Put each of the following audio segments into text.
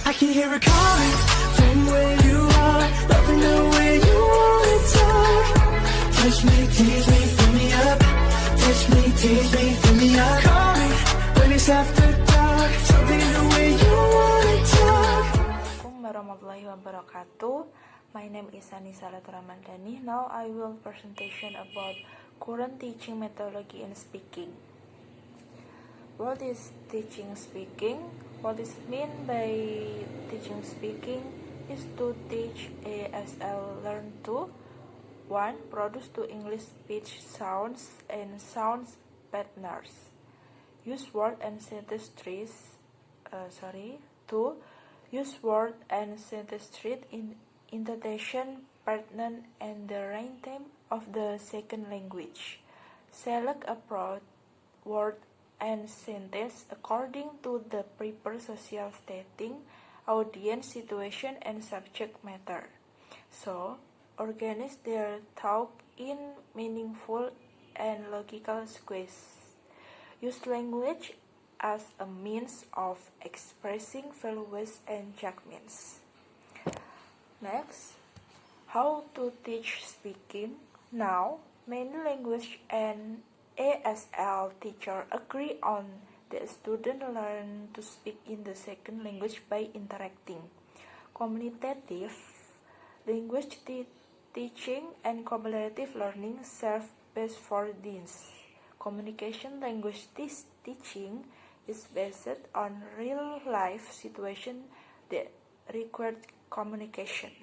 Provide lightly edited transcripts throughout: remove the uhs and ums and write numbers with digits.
I can hear it calling from where you are, loving the way you wanna talk. Touch me, tease me, fill me up. Touch me, tease me, fill me up. Call me when it's after dark, something the way you wanna talk. Assalamualaikum warahmatullahi wabarakatuh. My name is Anissa Ramadhani. Now I will presentation about current teaching methodology in speaking. What is teaching speaking? What is meant by teaching speaking is to teach ASL learn to 1. Produce to English speech sounds and sounds patterns. Use word and sentence trees. 2. Use word and sentence trees in intonation, pattern, and the rhythm of the second language. Select a word and sentence according to the prepared social setting, audience, situation, and subject matter. So, organize their talk in meaningful and logical sequence. Use language as a means of expressing values and judgments. Next, how to teach speaking. Now, many language and ASL teacher agree on the student learn to speak in the second language by interacting. Communicative language teaching and collaborative learning serve best for this. Communication language teaching is based on real-life situation that require communication.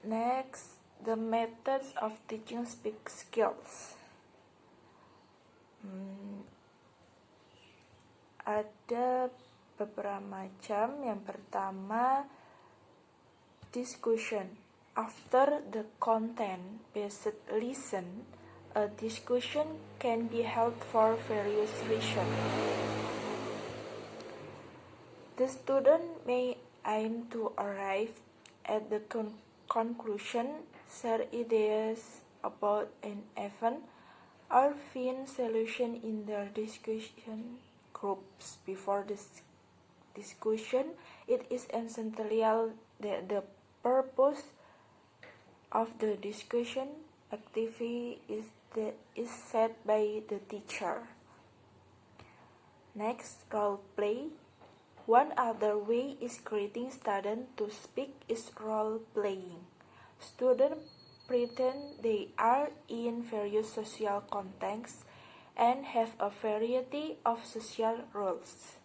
Next, the methods of teaching speak skills. Ada beberapa macam. Yang pertama, discussion. After the content-based listen, a discussion can be held for various reasons. The student may aim to arrive at the conclusion, share ideas about an event, or find solution in their discussion groups. Before this discussion, it is essential that the purpose of the discussion activity is set by the teacher. Next, role play. One other way is creating students to speak is role playing. Students pretend they are in various social contexts and have a variety of social roles.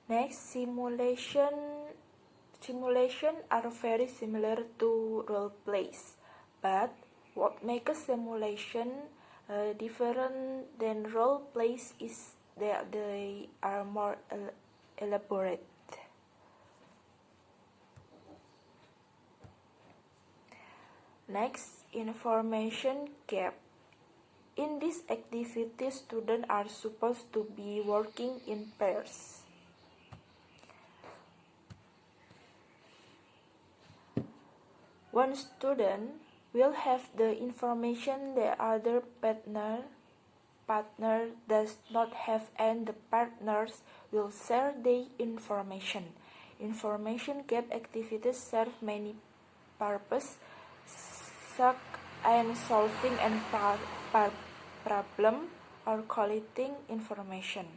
Next, simulation are very similar to role plays, but what makes a simulation different than role plays is that they are more elaborate. Next, information gap. In this activity, students are supposed to be working in pairs. One student will have the information the other partner does not have, and the partners will share the information. Information gap activities serve many purposes, such as solving a problem or collecting information.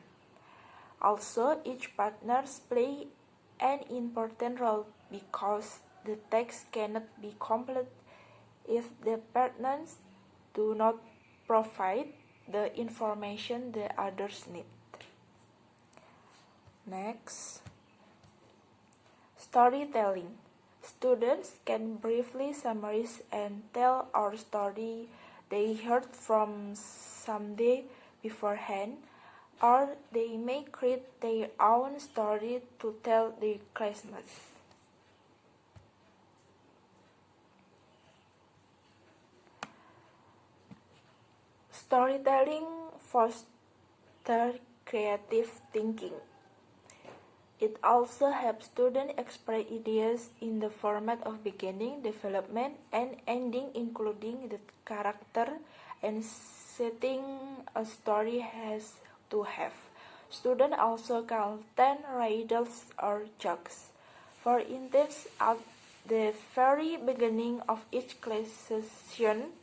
Also, each partners play an important role because the text cannot be complete if the partners do not provide the information the others need. Next, storytelling. Students can briefly summarize and tell our story they heard from someday beforehand, or they may create their own story to tell their classmates. Storytelling fosters creative thinking. It also helps students express ideas in the format of beginning, development, and ending, including the character and setting a story has to have. Students also can tell riddles or jokes. For instance, at the very beginning of each class session,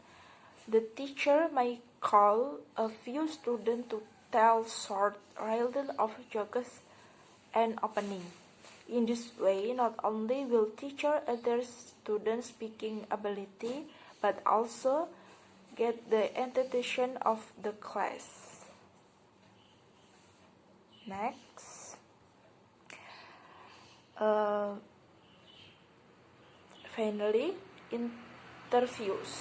the teacher may call a few students to tell short riddles of jokes and opening. In this way, not only will teacher other students' speaking ability, but also get the attention of the class. Next, finally, interviews.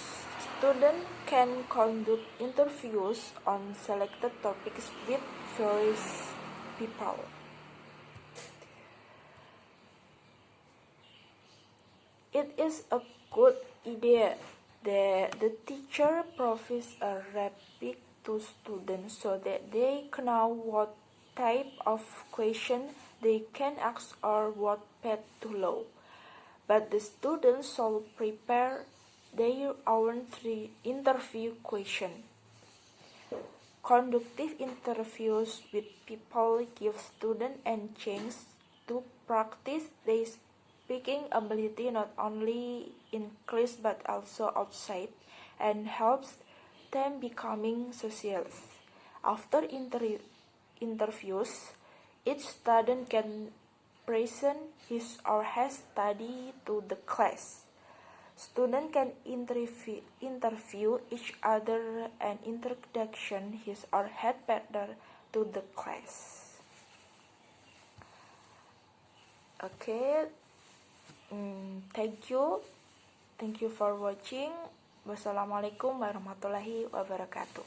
Students can conduct interviews on selected topics with various people. It is a good idea that the teacher provides a rapid to students so that they know what type of question they can ask or what path to follow. But the students should prepare their own interview question. Conductive interviews with people give students a chance to practice their speaking ability not only in class but also outside, and helps them becoming social. After interviews, each student can present his or her study to the class. Students can interview each other and introduction his or her partner to the class. Okay, thank you. Thank you for watching. Wassalamualaikum warahmatullahi wabarakatuh.